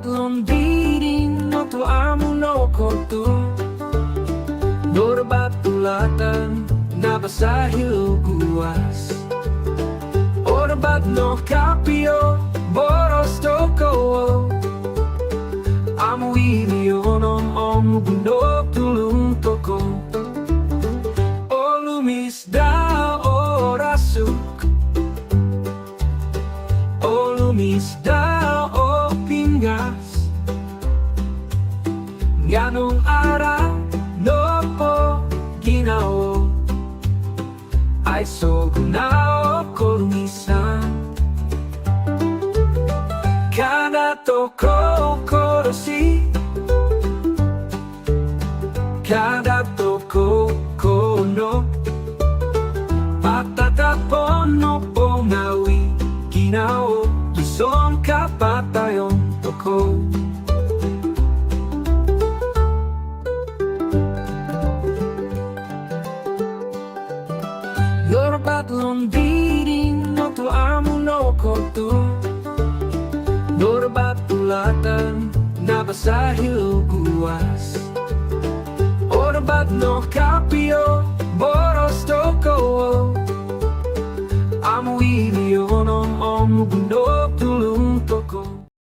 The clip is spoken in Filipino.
Yorbat londirin no to amo no kotu Yorbat tulatan nabasahil guwas Orbat no kapio boros Tokou Amo ilionon om bundok tulung Tokou Olumisda o rasuk Olumisda o pingas Ganong araw no po ginao Ay sogunao kolumisan Kada Tokou Korosi Kada Tokou kono Patatapon no pongawi Ginao Ison kapatayon Tokou Yorbat londirin no to amo no kotu Yorbat tulatan nabasahil guwas Orbat no kapio